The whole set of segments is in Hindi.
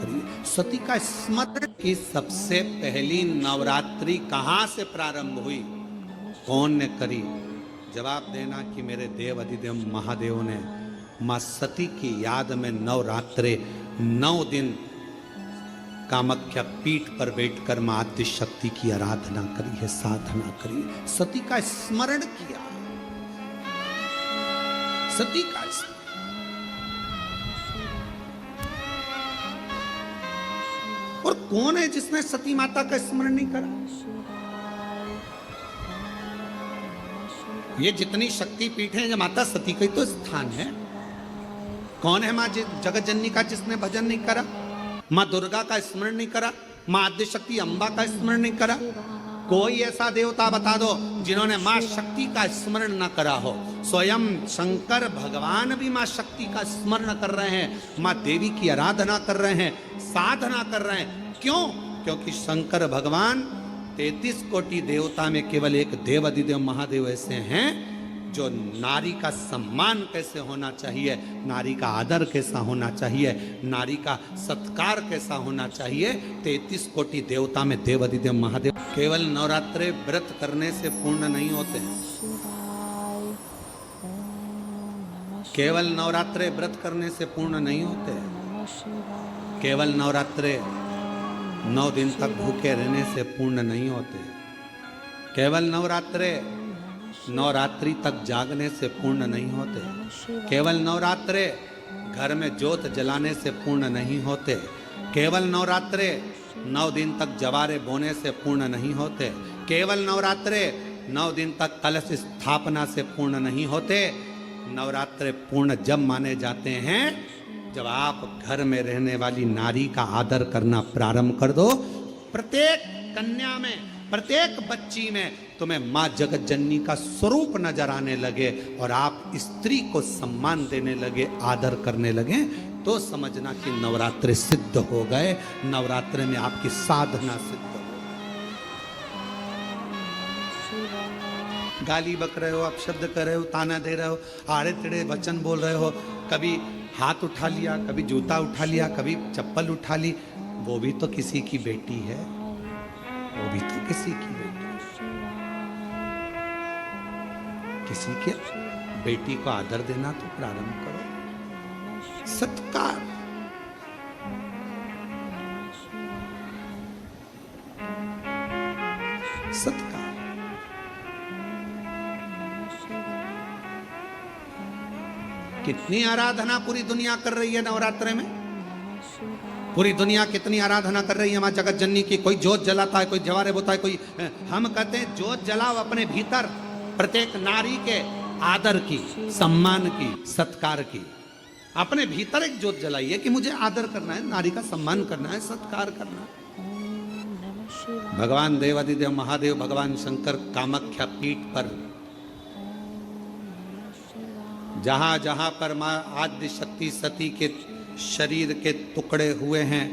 करिए। सती का स्मरण की सबसे पहली नवरात्रि कहां से प्रारंभ हुई, कौन ने करी? जवाब देना कि मेरे देव अधिदेव महादेव ने मां सती की याद में नवरात्रे 9 दिन कामाख्या पीठ पर बैठकर मां आद्य शक्ति की आराधना करी है, साधना करी है, सती का स्मरण किया, सती का स्मरण। और कौन है जिसने सती माता का स्मरण नहीं करा? ये जितनी शक्ति पीठ है, माता सती का ही तो स्थान है। कौन है मां जगत जननी का जिसने भजन नहीं करा? मां दुर्गा का स्मरण नहीं करा? मां आद्य शक्ति अम्बा का स्मरण नहीं करा? कोई ऐसा देवता बता दो जिन्होंने मां शक्ति का स्मरण न करा हो। स्वयं शंकर भगवान भी मां शक्ति का स्मरण कर रहे हैं, मां देवी की आराधना कर रहे हैं, साधना कर रहे हैं। क्यों? क्योंकि शंकर भगवान 33 कोटि देवता में केवल एक देव अधिदेव महादेव ऐसे हैं जो नारी का सम्मान कैसे होना चाहिए, नारी का आदर कैसा होना चाहिए, नारी का सत्कार कैसा होना चाहिए, 33 कोटि देवता में देव अधिदेव महादेव। केवल नवरात्रे व्रत करने से पूर्ण नहीं होते, केवल नवरात्रे व्रत करने से पूर्ण नहीं होते, केवल नवरात्रे 9 दिन तक भूखे रहने से पूर्ण नहीं होते, केवल नवरात्रे नवरात्रि तक जागने से पूर्ण नहीं होते, केवल नवरात्रे घर में ज्योत जलाने से पूर्ण नहीं होते, केवल नवरात्रे 9 दिन तक जवारे बोने से पूर्ण नहीं होते, केवल नवरात्रे 9 दिन तक कलश स्थापना से पूर्ण नहीं होते। नवरात्रे पूर्ण जब माने जाते हैं जब आप घर में रहने वाली नारी का आदर करना प्रारंभ कर दो। प्रत्येक कन्या में, प्रत्येक बच्ची में तुम्हें मां जगत जननी का स्वरूप नजर आने लगे और आप स्त्री को सम्मान देने लगे, आदर करने लगे, तो समझना कि नवरात्रे सिद्ध हो गए, नवरात्रे में आपकी साधना सिद्ध हो। गाली बक रहे हो, अपशब्द कर रहे हो, ताना दे रहे हो, आड़े टेढ़े वचन बोल रहे हो, कभी हाथ उठा लिया, कभी जूता उठा लिया, कभी चप्पल उठा ली, वो भी तो किसी की बेटी है, वो भी तो किसी की बेटी। किसी के बेटी को आदर देना तो प्रारंभ करो, सत्कार। सत्कार। कितनी आराधना पूरी दुनिया कर रही है नवरात्रे में, पूरी दुनिया कितनी आराधना कर रही है मां जगत जननी की। कोई ज्योत जलाता है, कोई जवारे बोता है, कोई, हम कहते हैं ज्योत जलाओ अपने भीतर, प्रत्येक नारी के आदर की, सम्मान की, सत्कार की। अपने भीतर एक ज्योत जलाइए कि मुझे आदर करना है, नारी का सम्मान करना है, सत्कार करना है। भगवान देवाधिदेव महादेव, भगवान शंकर कामाख्या पीठ पर जहां जहां पर मां आद्य शक्ति सती के शरीर के टुकड़े हुए हैं,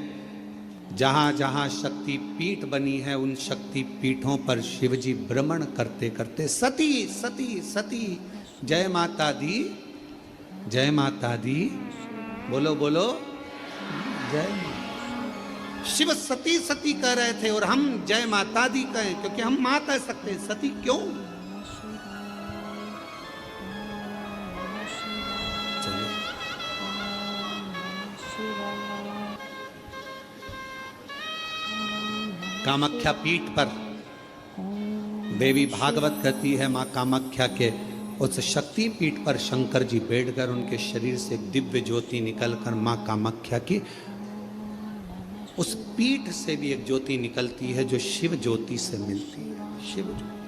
जहां जहां शक्ति पीठ बनी है, उन शक्ति पीठों पर शिवजी भ्रमण करते करते सती सती सती, जय माता दी, जय माता दी, बोलो बोलो जय माता। शिव सती सती कह रहे थे और हम जय माता दी कहें, क्योंकि हम मां कह सकते हैं, सती क्यों? कामाख्या पीठ पर देवी भागवत कहती है, मां कामाख्या के उस शक्ति पीठ पर शंकर जी बैठकर उनके शरीर से एक दिव्य ज्योति निकलकर मां कामाख्या की उस पीठ से भी एक ज्योति निकलती है जो शिव ज्योति से मिलती है। शिव ज्योति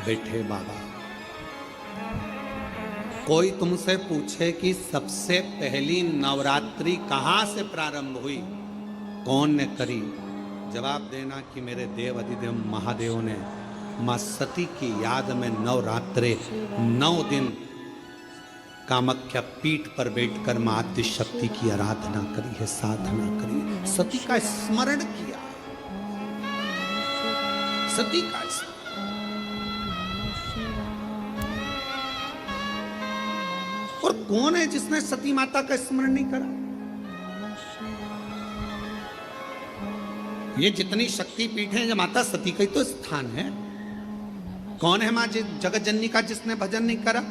बैठे बाबा, कोई तुमसे पूछे कि सबसे पहली नवरात्रि कहां से प्रारंभ हुई, कौन ने करी? जवाब देना कि मेरे देव अधिदेव महादेव ने मां सती की याद में नवरात्रे 9 दिन कामाख्या पीठ पर बैठकर मां आद्य शक्ति की आराधना करी है, साधना करी है, सती का स्मरण किया, सती का स्मरण। और कौन है जिसने सती माता का स्मरण नहीं करा? ये जितनी शक्ति पीठ है, माता सती का ही तो स्थान है। कौन है मां जगत जननी का जिसने भजन नहीं करा?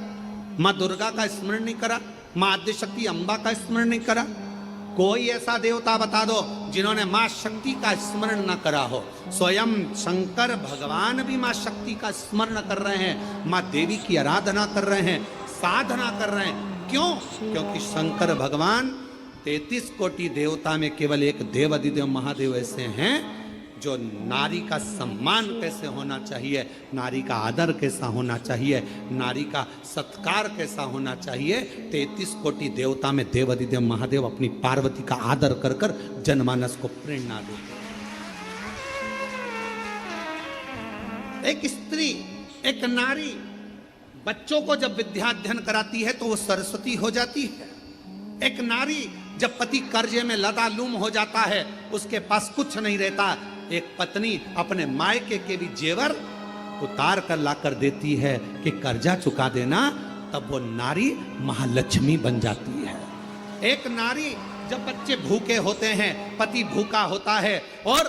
मां दुर्गा का स्मरण नहीं करा? मां आद्य शक्ति अम्बा का स्मरण नहीं करा? कोई ऐसा देवता बता दो जिन्होंने मां शक्ति का स्मरण न करा हो। स्वयं शंकर भगवान भी मां शक्ति का स्मरण कर रहे हैं, मां देवी की आराधना कर रहे हैं, साधना कर रहे हैं। क्यों? क्योंकि शंकर भगवान 33 कोटि देवता में केवल एक देव अधिदेव महादेव ऐसे हैं जो नारी का सम्मान कैसे होना चाहिए, नारी का आदर कैसा होना चाहिए, नारी का सत्कार कैसा होना चाहिए, 33 कोटि देवता में देव अधिदेव महादेव अपनी पार्वती का आदर कर कर जनमानस को प्रेरणा देते। एक स्त्री, एक नारी बच्चों को जब विद्याध्ययन कराती है तो वो सरस्वती हो जाती है। एक नारी जब पति कर्जे में लदालूम हो जाता है, उसके पास कुछ नहीं रहता, एक पत्नी अपने मायके के भी जेवर उतार कर लाकर देती है कि कर्जा चुका देना, तब वो नारी महालक्ष्मी बन जाती है। एक नारी जब बच्चे भूखे होते हैं, पति भूखा होता है और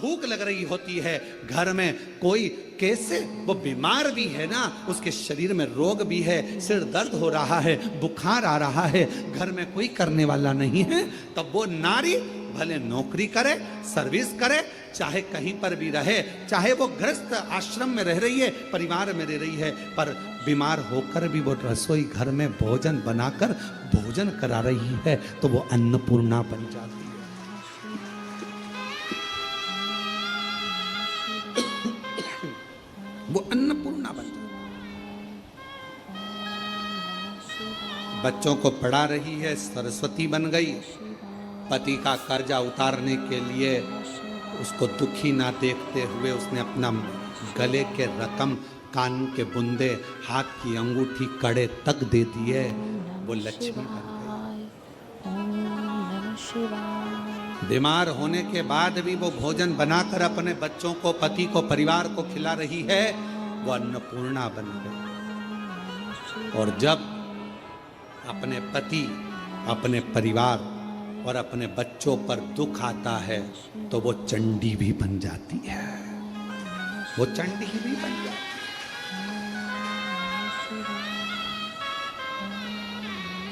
भूख लग रही होती है, घर में कोई कैसे वो बीमार भी है ना, उसके शरीर में रोग भी है, सिर दर्द हो रहा है, बुखार आ रहा है, घर में कोई करने वाला नहीं है, तब वो नारी भले नौकरी करे, सर्विस करे, चाहे कहीं पर भी रहे, चाहे वो गृहस्थ आश्रम में रह रही है, परिवार में रह रही है, पर बीमार होकर भी वो रसोई घर में भोजन बनाकर भोजन करा रही है, तो वो अन्नपूर्णा बन जाती है। वो अन्नपूर्णा बन जाती। बच्चों को पढ़ा रही है, सरस्वती बन गई। पति का कर्जा उतारने के लिए उसको दुखी ना देखते हुए उसने अपना गले के रकम, कान के बुंदे, हाथ की अंगूठी, कड़े तक दे दिए। वो लक्ष्मी बन गई। बीमार होने के बाद भी वो भोजन बनाकर अपने बच्चों को, पति को, परिवार को खिला रही है, वो अन्नपूर्णा बन गई। और जब अपने पति, अपने परिवार और अपने बच्चों पर दुख आता है तो वो चंडी भी बन जाती है। वो चंडी भी बन जाती है।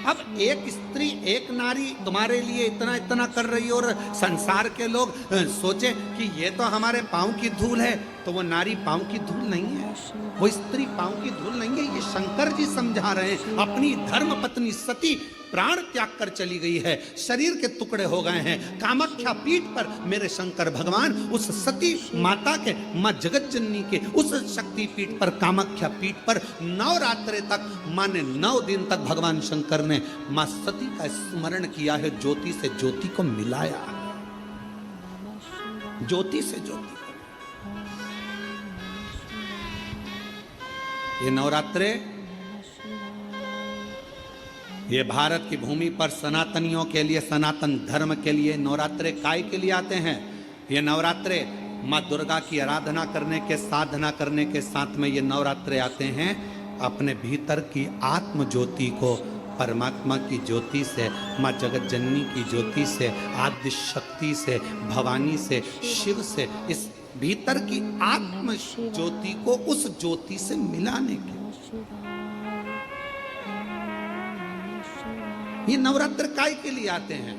अब एक स्त्री, एक नारी तुम्हारे लिए इतना इतना कर रही है और संसार के लोग सोचे कि ये तो हमारे पांव की धूल है, तो वो नारी पांव की धूल नहीं है, वो स्त्री पांव की धूल नहीं है। ये शंकर जी समझा रहे हैं। अपनी धर्म पत्नी सती प्राण त्याग कर चली गई है, शरीर के टुकड़े हो गए हैं। कामाख्या पीठ पर मेरे शंकर भगवान उस सती माता के, मां जगत जननी के उस शक्ति पीठ पर, कामाख्या पीठ पर नवरात्रे तक, माने 9 दिन तक भगवान शंकर ने मां सती का स्मरण किया है। ज्योति से ज्योति को मिलाया, ज्योति से ज्योति। ये नवरात्रे, ये भारत की भूमि पर सनातनियों के लिए, सनातन धर्म के लिए नवरात्रे काय के लिए आते हैं? ये नवरात्रे माँ दुर्गा की आराधना करने के, साधना करने के साथ में ये नवरात्रे आते हैं अपने भीतर की आत्म ज्योति को परमात्मा की ज्योति से, माँ जगत जननी की ज्योति से, आद्य शक्ति से, भवानी से, शिव से, इस भीतर की आत्म ज्योति को उस ज्योति से मिलाने के। ये नवरात्र काय के लिए आते हैं?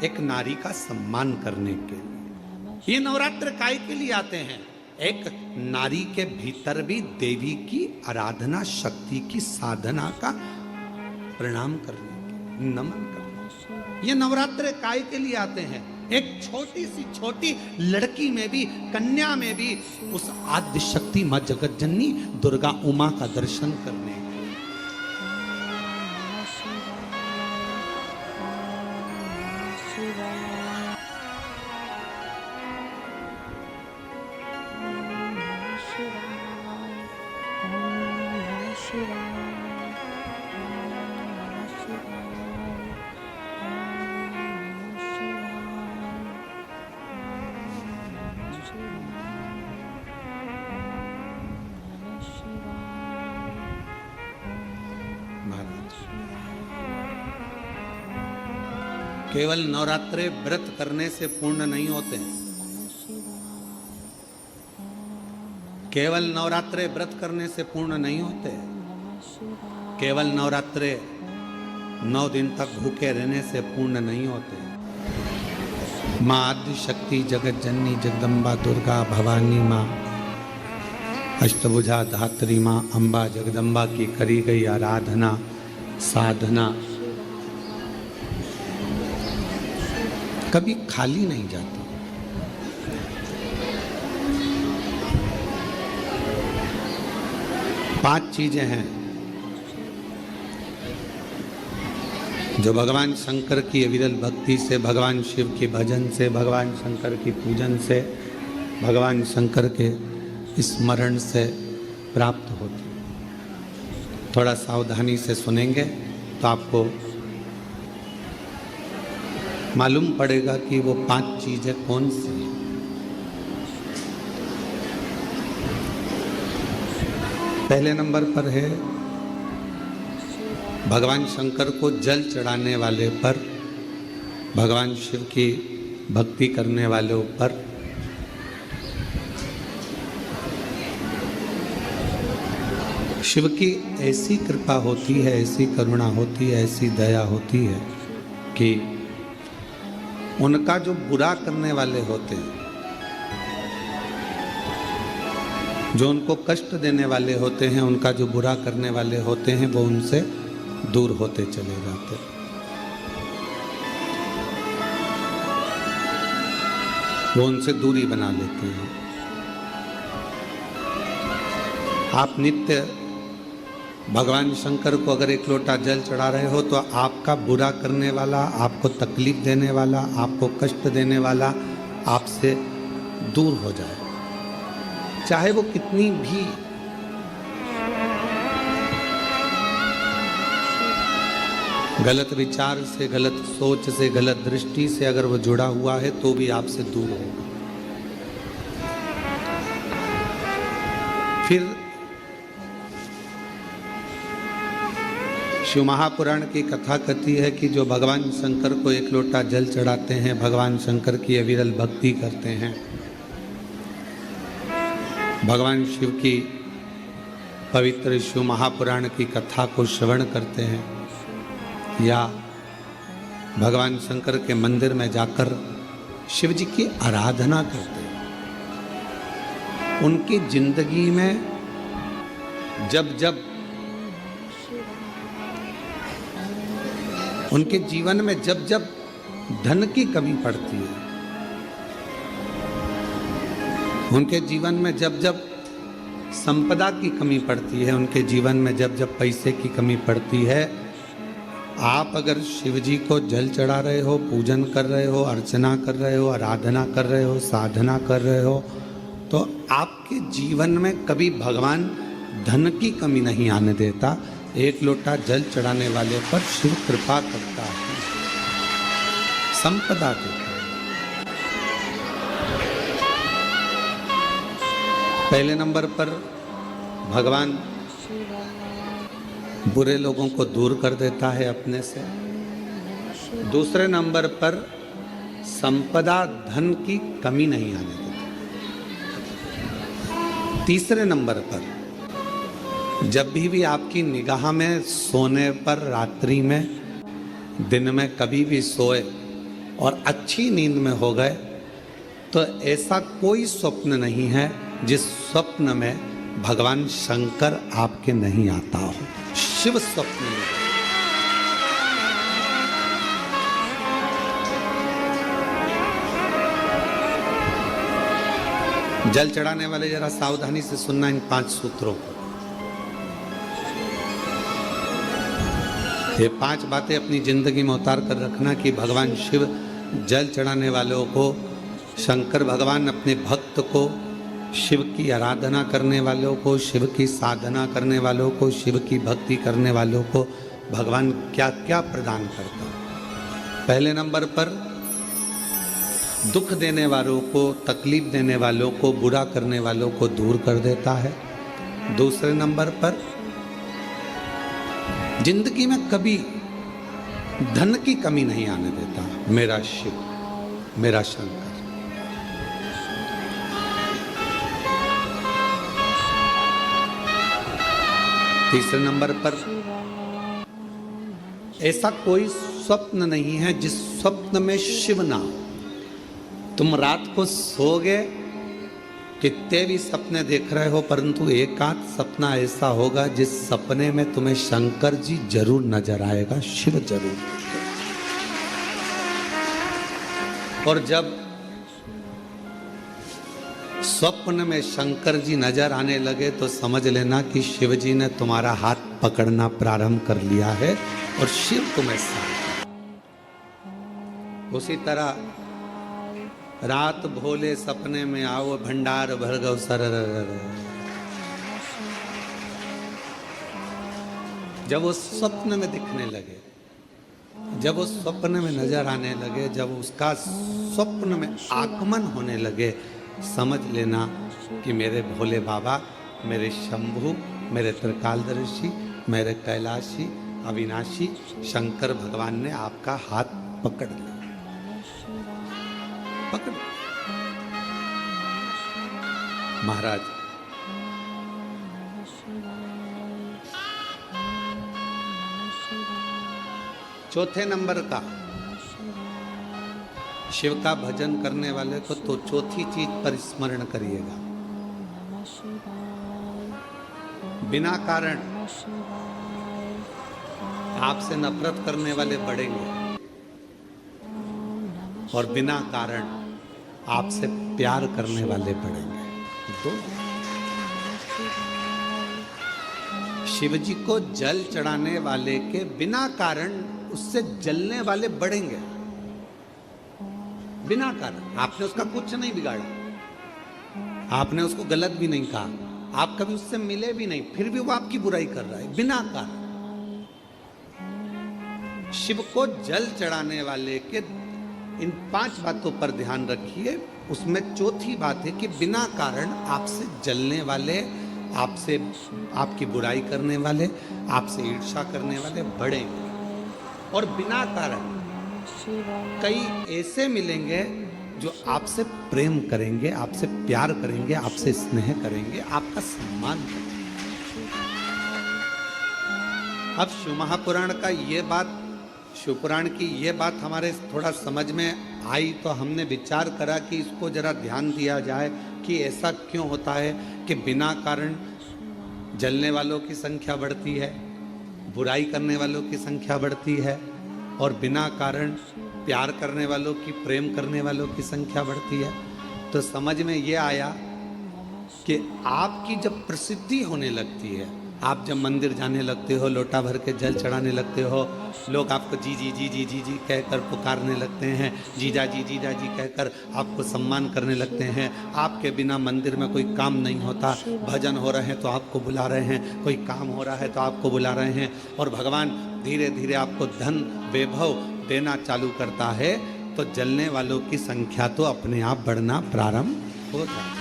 एक नारी का सम्मान करने के लिए। ये नवरात्र काय के लिए आते हैं? एक नारी के भीतर भी देवी की आराधना, शक्ति की साधना का प्रणाम करने के, नमन करने। ये नवरात्र काय के लिए आते हैं? एक छोटी सी छोटी लड़की में भी, कन्या में भी उस आद्य शक्ति मां जगत जननी दुर्गा उमा का दर्शन करने। केवल नवरात्रे व्रत करने से पूर्ण नहीं होते। केवल नवरात्रे व्रत करने से पूर्ण नहीं होते। केवल नवरात्रे 9 दिन तक भूखे रहने से पूर्ण नहीं होते। माँ आदि शक्ति जगत जननी जगदम्बा दुर्गा भवानी माँ अष्टभुजा धात्री माँ अम्बा जगदम्बा की करी गई आराधना साधना कभी खाली नहीं जाती। पांच चीजें हैं जो भगवान शंकर की अविरल भक्ति से, भगवान शिव के भजन से, भगवान शंकर की पूजन से, भगवान शंकर के स्मरण से प्राप्त होती। थोड़ा सावधानी से सुनेंगे तो आपको मालूम पड़ेगा कि वो 5 चीजें कौन सी हैं। पहले नंबर पर है भगवान शंकर को जल चढ़ाने वाले पर, भगवान शिव की भक्ति करने वाले ऊपर शिव की ऐसी कृपा होती है, ऐसी करुणा होती है, ऐसी दया होती है कि उनका जो बुरा करने वाले होते हैं, जो उनको कष्ट देने वाले होते हैं, उनका जो बुरा करने वाले होते हैं, वो उनसे दूर होते चले जाते। वो उनसे दूरी बना लेते हैं। आप नित्य भगवान शंकर को अगर एक लोटा जल चढ़ा रहे हो तो आपका बुरा करने वाला, आपको तकलीफ देने वाला, आपको कष्ट देने वाला आपसे दूर हो जाए, चाहे वो कितनी भी गलत विचार से, गलत सोच से, गलत दृष्टि से अगर वो जुड़ा हुआ है तो भी आपसे दूर होगा। फिर शिव महापुराण की कथा कहती है कि जो भगवान शंकर को एक लोटा जल चढ़ाते हैं, भगवान शंकर की अविरल भक्ति करते हैं, भगवान शिव की पवित्र शिव महापुराण की कथा को श्रवण करते हैं या भगवान शंकर के मंदिर में जाकर शिव जी की आराधना करते हैं, उनकी जिंदगी में जब उनके जीवन में जब धन की कमी पड़ती है, उनके जीवन में जब संपदा की कमी पड़ती है, उनके जीवन में जब पैसे की कमी पड़ती है, आप अगर शिव जी को जल चढ़ा रहे हो, पूजन कर रहे हो, अर्चना कर रहे हो, आराधना कर रहे हो, साधना कर रहे हो, तो आपके जीवन में कभी भगवान धन की कमी नहीं आने देता। एक लोटा जल चढ़ाने वाले पर शिव कृपा करता है, संपदा देता है। पहले नंबर पर भगवान बुरे लोगों को दूर कर देता है अपने से। दूसरे नंबर पर संपदा धन की कमी नहीं आने देता। तीसरे नंबर पर जब भी आपकी निगाह में सोने पर, रात्रि में, दिन में कभी भी सोए और अच्छी नींद में हो गए तो ऐसा कोई स्वप्न नहीं है जिस स्वप्न में भगवान शंकर आपके नहीं आता हो। शिव स्वप्न में जल चढ़ाने वाले जरा सावधानी से सुनना इन 5 सूत्रों को। ये 5 बातें अपनी जिंदगी में उतार कर रखना कि भगवान शिव जल चढ़ाने वालों को, शंकर भगवान अपने भक्त को, शिव की आराधना करने वालों को, शिव की साधना करने वालों को, शिव की भक्ति करने वालों को भगवान क्या क्या प्रदान करता है। पहले नंबर पर दुख देने वालों को, तकलीफ देने वालों को, बुरा करने वालों को दूर कर देता है। दूसरे नंबर पर जिंदगी में कभी धन की कमी नहीं आने देता मेरा शिव, मेरा शंकर। तीसरे नंबर पर, ऐसा कोई स्वप्न नहीं है जिस स्वप्न में शिव ना हो। तुम रात को सोओगे, कितने भी सपने देख रहे हो, परंतु एक आध सपना ऐसा होगा जिस सपने में तुम्हें शंकर जी जरूर नजर आएगा, शिव जरूर। और जब स्वप्न में शंकर जी नजर आने लगे तो समझ लेना कि शिव जी ने तुम्हारा हाथ पकड़ना प्रारंभ कर लिया है और शिव तुम्हें साथ। उसी तरह रात भोले सपने में आओ, भंडार भरगव सर। जब वो स्वप्न में दिखने लगे, जब वो स्वप्न में नजर आने लगे, जब उसका स्वप्न में आगमन होने लगे, समझ लेना कि मेरे भोले बाबा, मेरे शंभु, मेरे त्रिकालदर्शी, मेरे कैलाशी, अविनाशी शंकर भगवान ने आपका हाथ पकड़ लिया, पकड़। महाराज चौथे नंबर का, शिव का भजन करने वाले को तो चौथी चीज पर स्मरण करिएगा। बिना कारण आपसे नफरत करने वाले बढ़ेंगे और बिना कारण आपसे प्यार करने वाले बढ़ेंगे। दो, शिव जी को जल चढ़ाने वाले के बिना कारण उससे जलने वाले बढ़ेंगे, बिना कारण। आपने उसका कुछ नहीं बिगाड़ा, आपने उसको गलत भी नहीं कहा, आप कभी उससे मिले भी नहीं, फिर भी वो आपकी बुराई कर रहा है बिना कारण। शिव को जल चढ़ाने वाले के इन 5 बातों पर ध्यान रखिए। उसमें चौथी बात है कि बिना कारण आपसे जलने वाले, आपसे आपकी बुराई करने वाले, आपसे ईर्ष्या करने वाले बढ़ेंगे। और बिना कारण कई ऐसे मिलेंगे जो आपसे प्रेम करेंगे, आपसे प्यार करेंगे, आपसे स्नेह करेंगे, आपका सम्मान करेंगे। अब शिव महापुराण का ये बात, शिव पुराण की ये बात हमारे थोड़ा समझ में आई तो हमने विचार करा कि इसको जरा ध्यान दिया जाए कि ऐसा क्यों होता है कि बिना कारण जलने वालों की संख्या बढ़ती है, बुराई करने वालों की संख्या बढ़ती है, और बिना कारण प्यार करने वालों की, प्रेम करने वालों की संख्या बढ़ती है। तो समझ में ये आया कि आपकी जब प्रसिद्धि होने लगती है, आप जब मंदिर जाने लगते हो, लोटा भर के जल चढ़ाने लगते हो, लोग आपको जी जी जी जी जी जी कहकर पुकारने लगते हैं, जीजा जी कहकर आपको सम्मान करने लगते हैं। आपके बिना मंदिर में कोई काम नहीं होता, भजन हो रहे हैं तो आपको बुला रहे हैं, कोई काम हो रहा है तो आपको बुला रहे हैं, और भगवान धीरे धीरे आपको धन वैभव देना चालू करता है, तो जलने वालों की संख्या तो अपने आप बढ़ना प्रारंभ हो जाती है।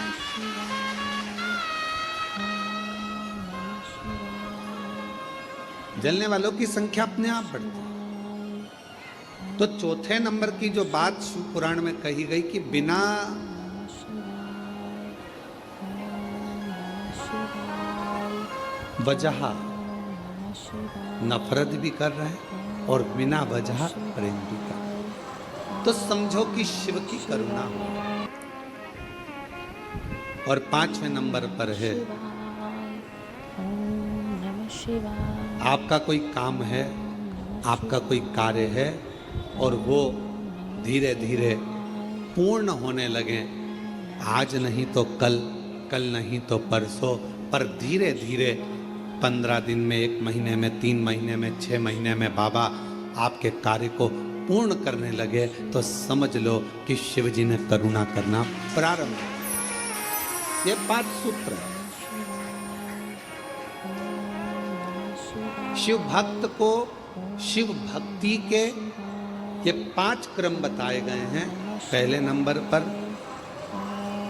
जलने वालों की संख्या अपने आप बढ़ती है। तो चौथे नंबर की जो बात शिव पुराण में कही गई कि बिना वजह नफरत भी कर रहे हैं और बिना वजह प्रेम भी कर रहे हैं, तो समझो कि शिव की करुणा हो। और 5वें नंबर पर है, आपका कोई काम है, आपका कोई कार्य है और वो धीरे धीरे पूर्ण होने लगे, आज नहीं तो कल, कल नहीं तो परसों, पर धीरे धीरे 15 दिन में, 1 महीने में, 3 महीने में, 6 महीने में बाबा आपके कार्य को पूर्ण करने लगे, तो समझ लो कि शिव जी ने करुणा करना प्रारंभ किया। ये 5 सूत्र है। शिव भक्त को शिव भक्ति के ये 5 क्रम बताए गए हैं। पहले नंबर पर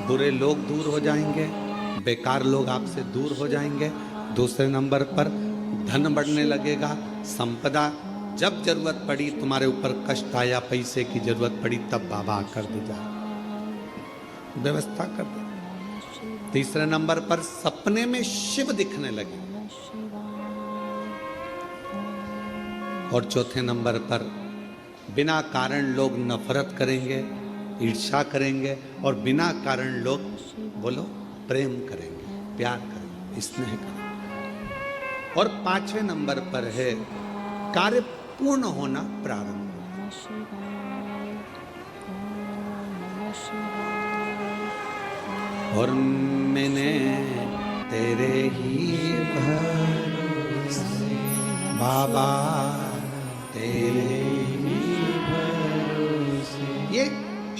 बुरे लोग दूर हो जाएंगे, बेकार लोग आपसे दूर हो जाएंगे। दूसरे नंबर पर धन बढ़ने लगेगा, संपदा। जब जरूरत पड़ी, तुम्हारे ऊपर कष्ट आया, पैसे की जरूरत पड़ी, तब बाबा कर दे जा व्यवस्था कर दे। तीसरे नंबर पर सपने में शिव दिखने लगे। और चौथे नंबर पर बिना कारण लोग नफरत करेंगे, ईर्ष्या करेंगे, और बिना कारण लोग बोलो प्रेम करेंगे, प्यार करेंगे, स्नेह करेंगे। और पांचवें नंबर पर है कार्य पूर्ण होना प्रारंभ। और मैंने तेरे ही भरोसे बाबा, तेरे ही भरोसे। ये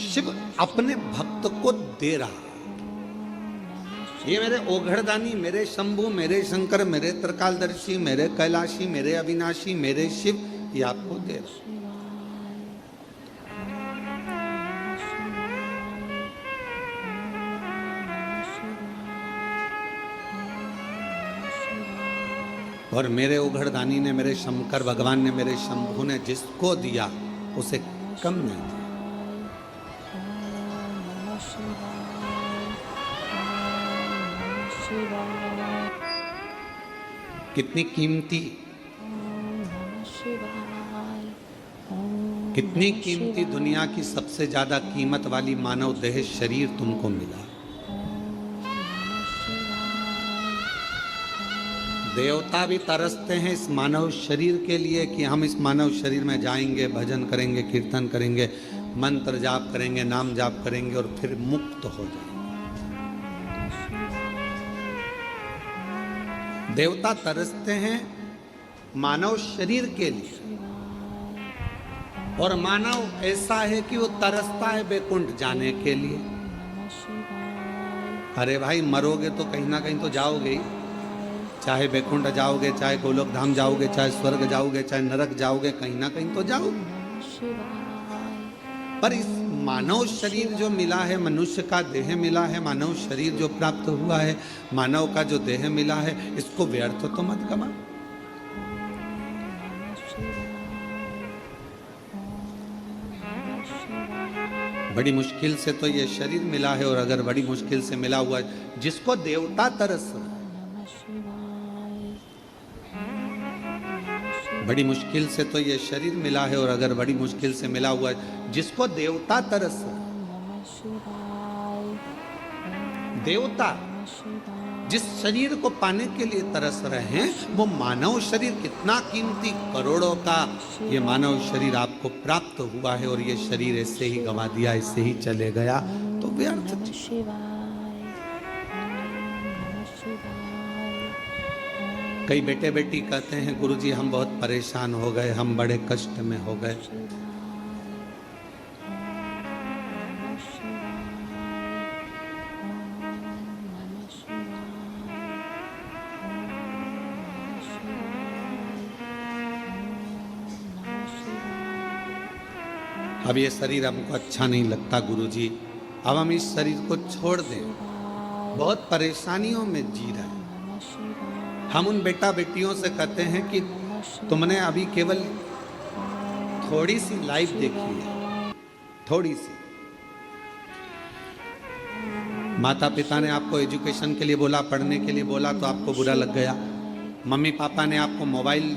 शिव अपने भक्त को दे रहा। ये मेरे ओघड़दानी, मेरे शंभु, मेरे शंकर, मेरे त्रिकालदर्शी, मेरे कैलाशी, मेरे अविनाशी, मेरे शिव, ये आपको दे रहा। और मेरे ओघड़दानी ने, मेरे शंकर भगवान ने, मेरे शंभु ने जिसको दिया उसे कम नहीं दिया। कितनी कीमती दुनिया की सबसे ज्यादा कीमत वाली मानव देह शरीर तुमको मिला। देवता भी तरसते हैं इस मानव शरीर के लिए कि हम इस मानव शरीर में जाएंगे, भजन करेंगे, कीर्तन करेंगे, मंत्र जाप करेंगे, नाम जाप करेंगे और फिर मुक्त हो जाएंगे। देवता तरसते हैं मानव शरीर के लिए, और मानव ऐसा है कि वो तरसता है बैकुंठ जाने के लिए। अरे भाई, मरोगे तो कहीं ना कहीं तो जाओगे ही, चाहे बैकुंठ जाओगे, चाहे गोलोक धाम जाओगे, चाहे स्वर्ग जाओगे, चाहे नरक जाओगे, कहीं ना कहीं तो जाओगे। पर इस मानव शरीर जो मिला है, मनुष्य का देह मिला है, मानव शरीर जो प्राप्त हुआ है, मानव का जो देह मिला है, इसको व्यर्थ तो मत गवा। बड़ी मुश्किल से तो ये शरीर मिला है, और अगर बड़ी मुश्किल से मिला हुआ है, जिसको देवता तरस, बड़ी मुश्किल से तो ये शरीर मिला है, और अगर बड़ी मुश्किल से मिला हुआ है, जिसको देवता तरस, देवता जिस शरीर को पाने के लिए तरस रहे हैं, वो मानव शरीर कितना कीमती, करोड़ों का ये मानव शरीर आपको प्राप्त हुआ है, और ये शरीर ऐसे ही गंवा दिया, ऐसे ही चले गया तो व्यर्थ। कई बेटे बेटी कहते हैं गुरुजी हम बहुत परेशान हो गए, हम बड़े कष्ट में हो गए। अब ये शरीर हमको अच्छा नहीं लगता गुरुजी, अब हम इस शरीर को छोड़ दें, बहुत परेशानियों में जी रहे हैं। हम उन बेटा बेटियों से कहते हैं कि तुमने अभी केवल थोड़ी सी लाइफ देखी है, थोड़ी सी। माता पिता ने आपको एजुकेशन के लिए बोला, पढ़ने के लिए बोला, तो आपको बुरा लग गया। मम्मी पापा ने आपको मोबाइल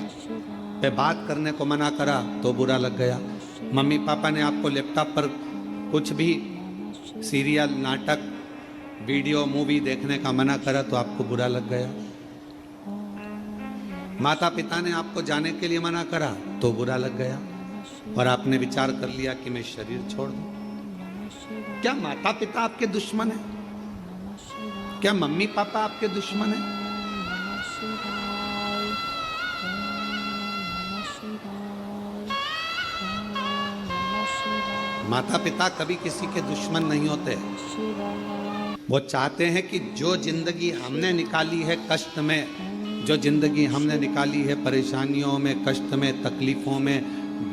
पे बात करने को मना करा तो बुरा लग गया। मम्मी पापा ने आपको लैपटॉप पर कुछ भी सीरियल, नाटक, वीडियो, मूवी देखने का मना करा तो आपको बुरा लग गया। माता पिता ने आपको जाने के लिए मना करा तो बुरा लग गया, और आपने विचार कर लिया कि मैं शरीर छोड़ दूं। क्या माता पिता आपके दुश्मन है? क्या मम्मी पापा आपके दुश्मन है? माता पिता कभी किसी के दुश्मन नहीं होते। वो चाहते हैं कि जो जिंदगी हमने निकाली है कष्ट में, जो जिंदगी हमने निकाली है परेशानियों में, कष्ट में, तकलीफों में,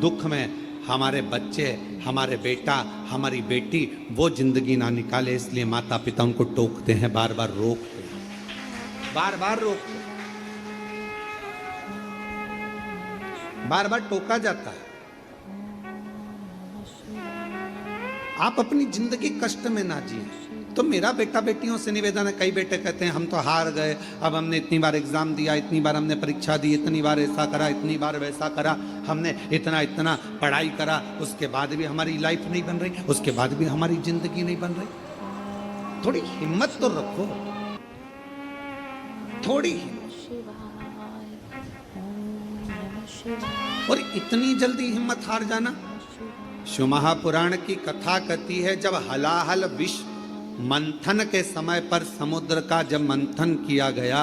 दुख में, हमारे बच्चे, हमारे बेटा, हमारी बेटी वो जिंदगी ना निकाले। इसलिए माता पिता उनको टोकते हैं, बार बार रोकते हैं, बार बार रोकते हैं। बार बार टोका जाता है। आप अपनी जिंदगी कष्ट में ना जिए। तो मेरा बेटा बेटियों से निवेदन है, कई बेटे कहते हैं हम तो हार गए, अब हमने इतनी बार एग्जाम दिया, इतनी बार हमने परीक्षा दी, इतनी बार ऐसा करा, इतनी बार वैसा करा, हमने इतना इतना पढ़ाई करा, उसके बाद भी हमारी लाइफ नहीं बन रही, उसके बाद भी हमारी जिंदगी नहीं बन रही। थोड़ी हिम्मत तो रखो, थोड़ी हिम्मत। और इतनी जल्दी हिम्मत हार जाना। शिव महापुराण की कथा कहती है, जब हलाहल विष मंथन के समय पर समुद्र का जब मंथन किया गया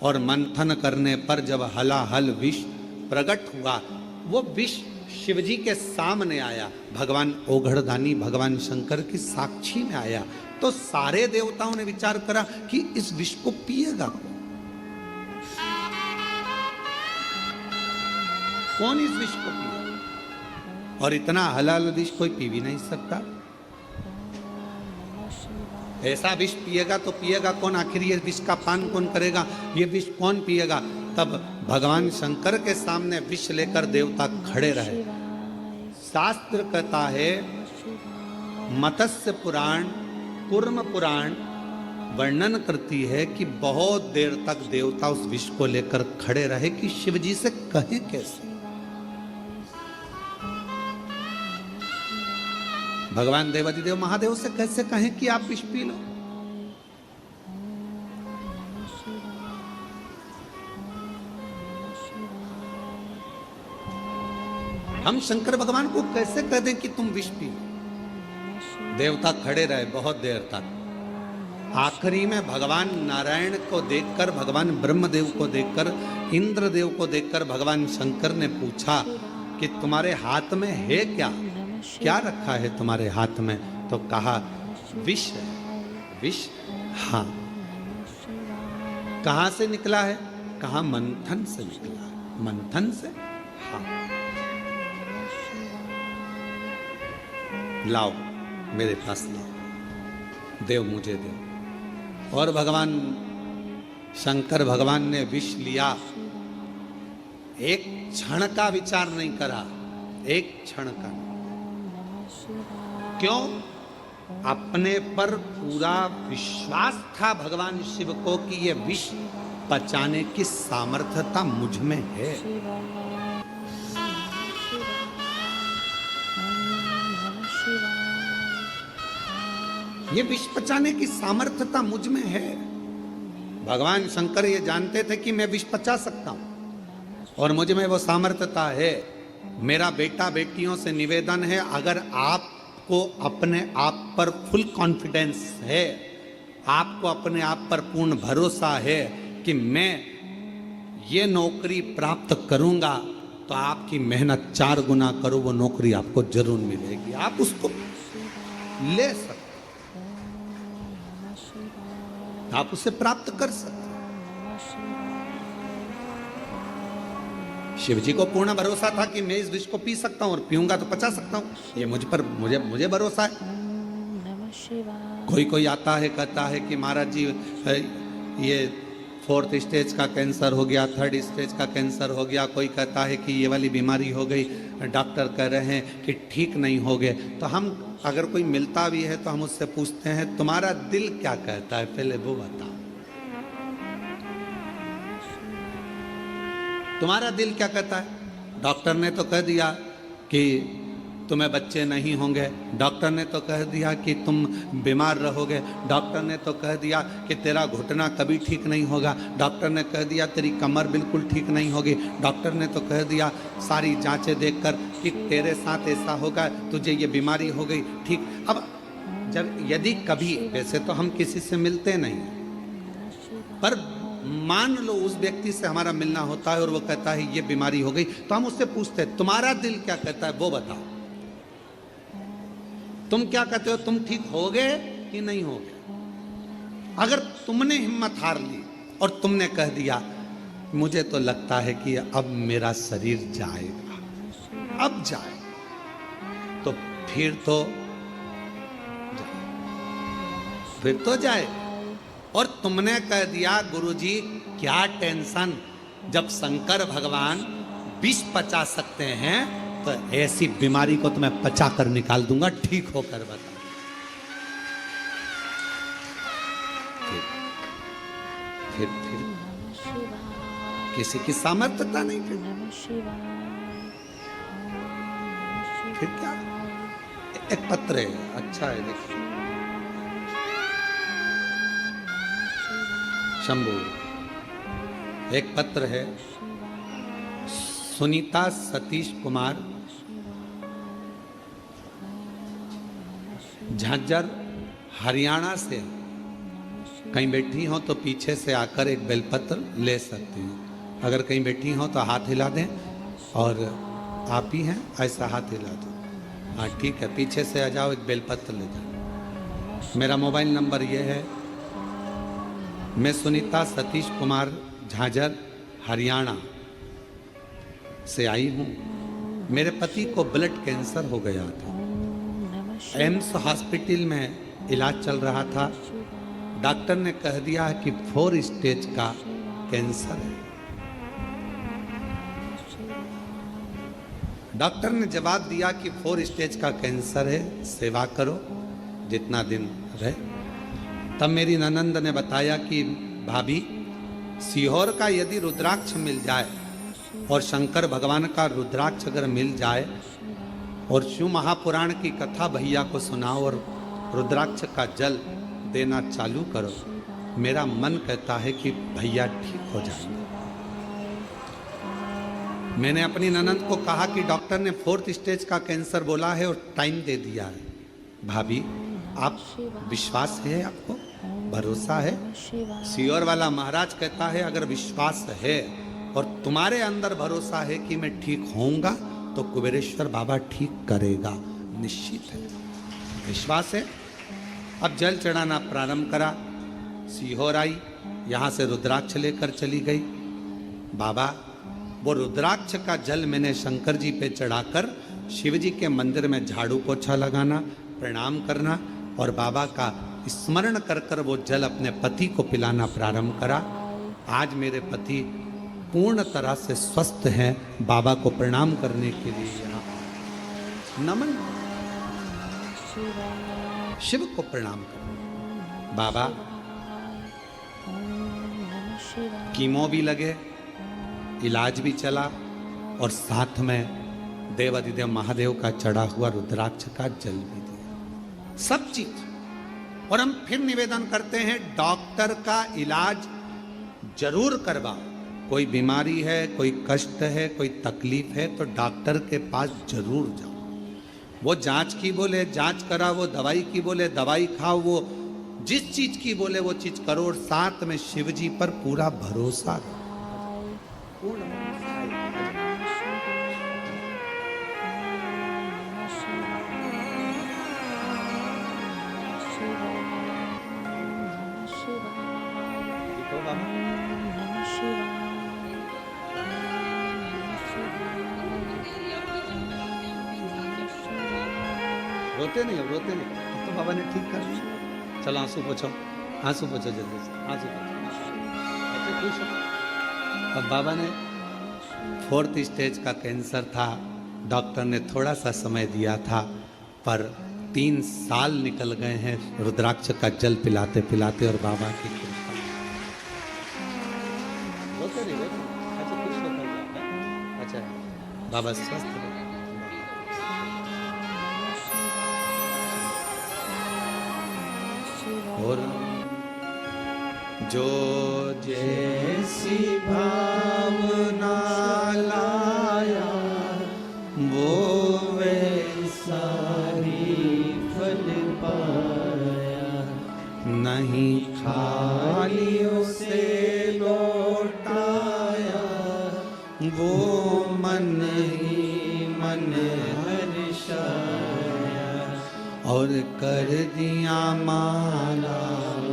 और मंथन करने पर जब हलाहल विष प्रकट हुआ, वो विष शिवजी के सामने आया, भगवान ओघड़दानी भगवान शंकर की साक्षी में आया, तो सारे देवताओं ने विचार करा कि इस विष को पिएगा कौन, इस विष को पिएगा? और इतना हलाल विष कोई पी भी नहीं सकता। ऐसा विष पिएगा तो पिएगा कौन? आखिर ये विष का पान कौन करेगा? ये विष कौन पिएगा? तब भगवान शंकर के सामने विष लेकर देवता खड़े रहे। शास्त्र कहता है, मत्स्य पुराण कूर्म पुराण वर्णन करती है कि बहुत देर तक देवता उस विष को लेकर खड़े रहे कि शिवजी से कहें कैसे। भगवान देवादिदेव महादेव से कैसे कहें कि आप विष पी लो? हम शंकर भगवान को कैसे कह दें कि तुम विष पी लो? देवता खड़े रहे बहुत देर तक। आखिरी में भगवान नारायण को देखकर, भगवान ब्रह्मदेव को देखकर, इंद्रदेव को देखकर भगवान शंकर ने पूछा कि तुम्हारे हाथ में है क्या? क्या रखा है तुम्हारे हाथ में? तो कहा विष है। विष? हाँ। कहां से निकला है? कहा मंथन से निकला है। मंथन से? हाँ। लाओ मेरे पास लाओ, देव मुझे दो। और भगवान शंकर भगवान ने विष लिया, एक क्षण का विचार नहीं करा, एक क्षण का। क्यों? अपने पर पूरा विश्वास था भगवान शिव को कि ये विष पचाने की सामर्थ्यता मुझ में है। ये विष पचाने की सामर्थ्यता मुझ में है। भगवान शंकर ये जानते थे कि मैं विष पचा सकता हूं और मुझ में वो सामर्थ्यता है। मेरा बेटा बेटियों से निवेदन है, अगर आपको अपने आप पर फुल कॉन्फिडेंस है, आपको अपने आप पर पूर्ण भरोसा है कि मैं ये नौकरी प्राप्त करूंगा, तो आपकी मेहनत 4 गुना करो, वो नौकरी आपको जरूर मिलेगी। आप उसको ले सकते, आप उसे प्राप्त कर सकते। शिव जी को पूर्ण भरोसा था कि मैं इस विष को पी सकता हूं और पीऊंगा तो पचा सकता हूं। ये मुझ पर मुझे भरोसा है। कोई आता है, कहता है कि महाराज जी ये 4th स्टेज का कैंसर हो गया, 3rd स्टेज का कैंसर हो गया। कोई कहता है कि ये वाली बीमारी हो गई, डॉक्टर कह रहे हैं कि ठीक नहीं हो गए। तो हम अगर कोई मिलता भी है तो हम उससे पूछते हैं तुम्हारा दिल क्या कहता है, पहले वो बताओ। तुम्हारा दिल क्या कहता है? डॉक्टर ने तो कह दिया कि तुम्हें बच्चे नहीं होंगे, डॉक्टर ने तो कह दिया कि तुम बीमार रहोगे, डॉक्टर ने तो कह दिया कि तेरा घुटना कभी ठीक नहीं होगा, डॉक्टर ने कह दिया तेरी कमर बिल्कुल ठीक नहीं होगी, डॉक्टर ने तो कह दिया सारी जांचें देखकर कि तेरे साथ ऐसा होगा, तुझे ये बीमारी हो गई, ठीक। अब जब यदि कभी, वैसे तो हम किसी से मिलते नहीं, पर मान लो उस व्यक्ति से हमारा मिलना होता है और वो कहता है ये बीमारी हो गई, तो हम उससे पूछते हैं तुम्हारा दिल क्या कहता है, वो बताओ। तुम क्या कहते हो, तुम ठीक होगे कि नहीं होगे? अगर तुमने हिम्मत हार ली और तुमने कह दिया मुझे तो लगता है कि अब मेरा शरीर जाएगा, अब जाए, तो फिर तो जाए। और तुमने कह दिया गुरुजी क्या टेंशन, जब शंकर भगवान विष पचा सकते हैं तो ऐसी बीमारी को तो मैं पचा कर निकाल दूंगा, ठीक होकर बता। फिर किसी की सामर्थ्यता नहीं फिर क्या। एक पत्र है, अच्छा है, देखिए शंभू, एक पत्र है सुनीता सतीश कुमार, झांझर हरियाणा से। कहीं बैठी हो तो पीछे से आकर एक बेलपत्र ले सकती हो। अगर कहीं बैठी हो तो हाथ हिला दें, और आप ही हैं ऐसा हाथ हिला दो। हाँ ठीक है, पीछे से आ जाओ, एक बेलपत्र ले जाओ। मेरा मोबाइल नंबर ये है। मैं सुनीता सतीश कुमार, झांझर हरियाणा से आई हूँ। मेरे पति को ब्लड कैंसर हो गया था। एम्स हॉस्पिटल में इलाज चल रहा था। डॉक्टर ने कह दिया कि 4 स्टेज का कैंसर है। डॉक्टर ने जवाब दिया कि 4 स्टेज का कैंसर है, सेवा करो जितना दिन रहे। तब मेरी ननंद ने बताया कि भाभी, सीहोर का यदि रुद्राक्ष मिल जाए और शंकर भगवान का रुद्राक्ष अगर मिल जाए और शिव महापुराण की कथा भैया को सुनाओ और रुद्राक्ष का जल देना चालू करो, मेरा मन कहता है कि भैया ठीक हो जाएंगे। मैंने अपनी ननंद को कहा कि डॉक्टर ने 4th स्टेज का कैंसर बोला है और टाइम दे दिया है। भाभी, आप विश्वास है, आपको भरोसा है? सीहोर वाला महाराज कहता है अगर विश्वास है और तुम्हारे अंदर भरोसा है कि मैं ठीक होऊंगा तो कुबेरेश्वर बाबा ठीक करेगा, निश्चित है, विश्वास है। अब जल चढ़ाना प्रारंभ करा। सीहोर आई, यहाँ से रुद्राक्ष लेकर चली गई। बाबा, वो रुद्राक्ष का जल मैंने शंकर जी पे चढ़ाकर शिव जी के मंदिर में झाड़ू पोछा लगाना, प्रणाम करना और बाबा का स्मरण कर कर वो जल अपने पति को पिलाना प्रारंभ करा। आज मेरे पति पूर्ण तरह से स्वस्थ हैं। बाबा को प्रणाम करने के लिए यहाँ नमन, शिव को प्रणाम करो। बाबा, कीमो भी लगे, इलाज भी चला और साथ में देवाधिदेव महादेव का चढ़ा हुआ रुद्राक्ष का जल भी दिया, सब चीज। और हम फिर निवेदन करते हैं, डॉक्टर का इलाज जरूर करवाओ। कोई बीमारी है, कोई कष्ट है, कोई तकलीफ है तो डॉक्टर के पास जरूर जाओ। वो जांच की बोले जांच करा, वो दवाई की बोले दवाई खाओ, वो जिस चीज की बोले वो चीज करो और साथ में शिव जी पर पूरा भरोसा रखो। रोते नहीं, रोते नहीं, तो बाबा ने ठीक कर दिया। चलो आंसू पोछो, आंसू पोछो जल्दी से, आंसू पोछो। अब बाबा ने 4th स्टेज का कैंसर था। डॉक्टर ने थोड़ा सा समय दिया था पर 3 साल निकल गए हैं रुद्राक्ष का जल पिलाते पिलाते और बाबा की कृपा। रोते नहीं, रोते नहीं। अच्छा, खुश होकर जाओ। अच्छा, बाबा स्वस्थ रहे। और जो जैसी भावना लाया वो वैसा ही फल पाया, नहीं खाली उसे लौटाया, वो मन ही मन हर्षाया और कर दिया माला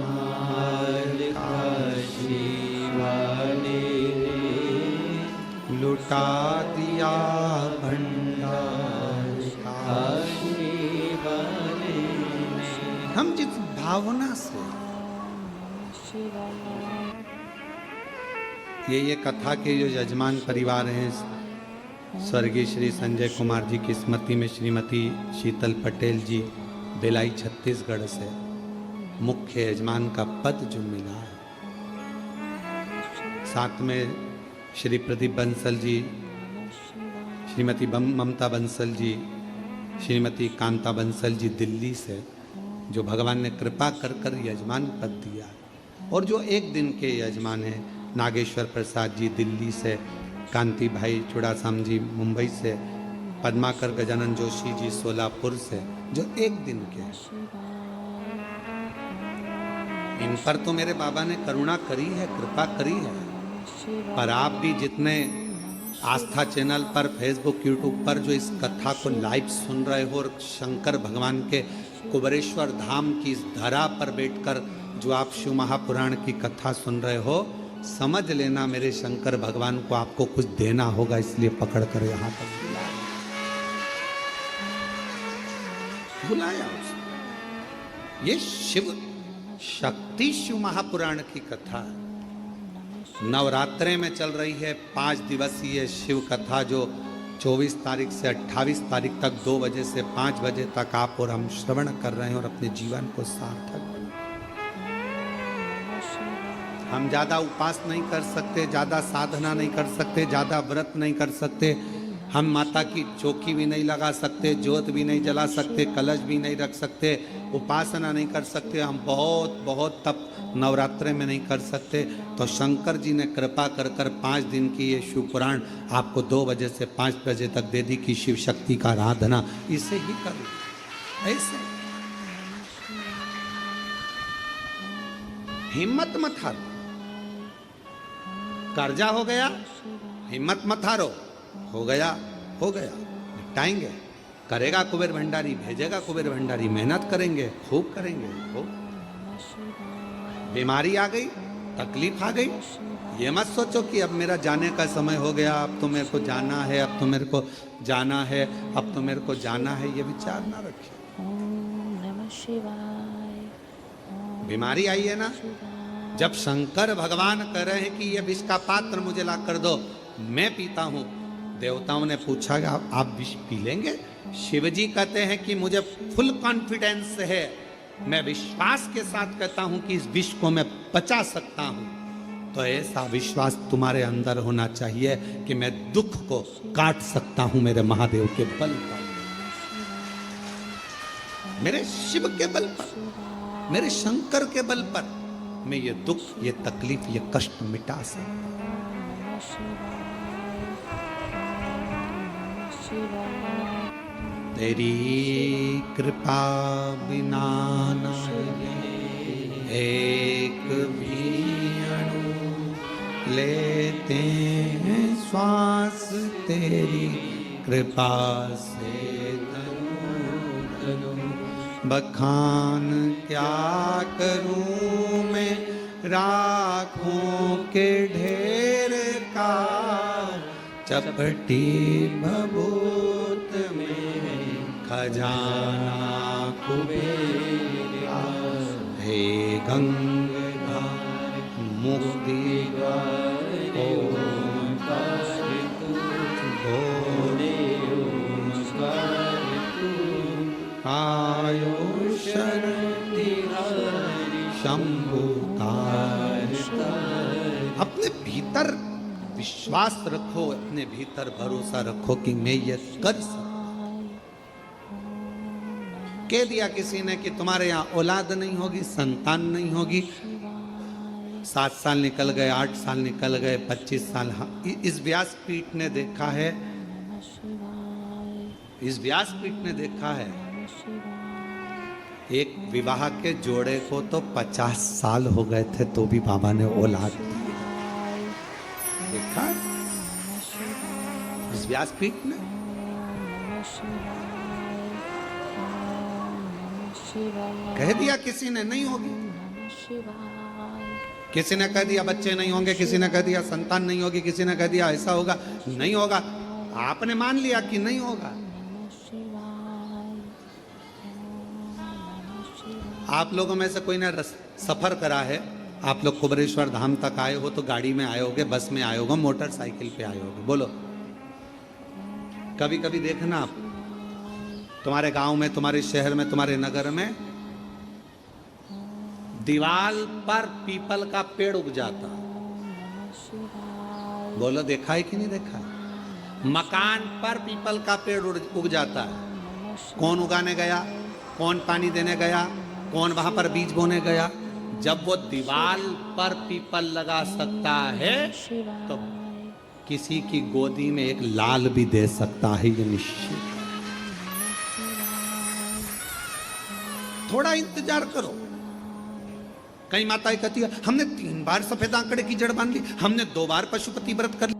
माल काशी वाले ने, लुटा दिया भंडार काशी वाले ने। हम जिस भावना से ये कथा के जो यजमान परिवार हैं स्वर्गीय श्री संजय कुमार जी की स्मृति में श्रीमती शीतल पटेल जी भिलाई छत्तीसगढ़ से मुख्य यजमान का पद जो मिला है। साथ में श्री प्रदीप बंसल जी, श्रीमती ममता बंसल जी, श्रीमती कांता बंसल जी दिल्ली से, जो भगवान ने कृपा कर कर यजमान पद दिया। और जो एक दिन के यजमान हैं नागेश्वर प्रसाद जी दिल्ली से, कांति भाई चुड़ासाम जी मुंबई से, पद्माकर गजानन जोशी जी सोलापुर से, जो एक दिन के हैं। इन पर तो मेरे बाबा ने करुणा करी है, कृपा करी है। पर आप भी जितने आस्था चैनल पर, फेसबुक, यूट्यूब पर जो इस कथा को लाइव सुन रहे हो और शंकर भगवान के कुबरेश्वर धाम की इस धरा पर बैठकर जो आप शिव महापुराण की कथा सुन रहे हो, समझ लेना मेरे शंकर भगवान को आपको कुछ देना होगा, इसलिए पकड़ कर यहां तक बुलाया उसने। ये शिव शक्ति शिव महापुराण की कथा नवरात्रे में चल रही है। 5 दिवसीय शिव कथा जो 24 तारीख से 28 तारीख तक 2 बजे से 5 बजे तक आप और हम श्रवण कर रहे हैं और अपने जीवन को सार्थक बना। हम ज़्यादा उपास नहीं कर सकते, ज़्यादा साधना नहीं कर सकते, ज़्यादा व्रत नहीं कर सकते, हम माता की चौकी भी नहीं लगा सकते, ज्योत भी नहीं जला सकते, कलश भी नहीं रख सकते, उपासना नहीं कर सकते, हम बहुत तप नवरात्रे में नहीं कर सकते। तो शंकर जी ने कृपा कर कर 5 दिन की ये शिव पुराण आपको 2 बजे से 5 बजे तक दे दी कि शिव शक्ति का आराधना इसे ही करो। ऐसे हिम्मत मत हारो। कर्जा हो गया, हिम्मत मत हारो, हो गया निपटाएंगे। करेगा कुबेर भंडारी, भेजेगा कुबेर भंडारी, मेहनत करेंगे, खूब करेंगे। हो बीमारी आ गई, तकलीफ आ गई, ये मत सोचो कि अब मेरा जाने का समय हो गया, अब तो मेरे को जाना है, अब तो मेरे को जाना है, अब तो मेरे को जाना है, ये विचार ना रखिए। बीमारी आई है ना, जब शंकर भगवान कह रहे हैं कि ये विष का पात्र मुझे ला कर दो, मैं पीता हूं, देवताओं ने पूछा कि आप विष पी लेंगे? शिवजी कहते हैं कि मुझे फुल कॉन्फिडेंस है, मैं विश्वास के साथ कहता हूं कि इस विष को मैं पचा सकता हूं। तो ऐसा विश्वास तुम्हारे अंदर होना चाहिए कि मैं दुख को काट सकता हूं मेरे महादेव के बल पर, मेरे शिव के बल पर, मेरे शंकर के बल पर मैं ये दुख, ये तकलीफ, ये कष्ट मिटा सकता हूं। तेरी कृपा बिना एक भी अणु लेते हैं श्वास, तेरी कृपा से बखान क्या करूं मैं राखों के ढेर का, चपटी भभूत में खजाना कुबेर, हे गंगाधर मुक्ति आयो शंभुकार। अपने भीतर विश्वास रखो, अपने भीतर भरोसा रखो कि मैं ये कर सकता। कह दिया किसी ने कि तुम्हारे यहाँ औलाद नहीं होगी, संतान नहीं होगी, 7 साल निकल गए, 8 साल निकल गए, 25 साल। इस व्यासपीठ ने देखा है, इस व्यासपीठ ने देखा है एक विवाह के जोड़े को तो 50 साल हो गए थे तो भी बाबा ने औलाद दी। देखा इस व्यासपीठ ने। कह दिया किसी ने नहीं होगी, किसी ने कह दिया बच्चे नहीं होंगे, किसी ने कह दिया संतान नहीं होगी, किसी ने कह दिया ऐसा होगा, नहीं होगा। आपने मान लिया कि नहीं होगा। आप लोगों में से कोई ने सफर करा है, आप लोग कुबरेश्वर धाम तक आए हो तो गाड़ी में आए होगे, बस में आए होगे, मोटरसाइकिल पे आए होगे, बोलो कभी कभी देखना आप, तुम्हारे गांव में, तुम्हारे शहर में, तुम्हारे नगर में दीवार पर पीपल का पेड़ उग जाता। बोलो देखा है कि नहीं देखा है? मकान पर पीपल का पेड़ उग जाता है। कौन उगाने गया, कौन पानी देने गया, कौन वहां पर बीज बोने गया? जब वो दीवार पर पीपल लगा सकता है तो किसी की गोदी में एक लाल भी दे सकता है, ये निश्चित। थोड़ा इंतजार करो। कई माताएं कहती है हमने 3 बार सफेद आंकड़े की जड़ बांध ली, हमने 2 बार पशुपति व्रत कर लिया।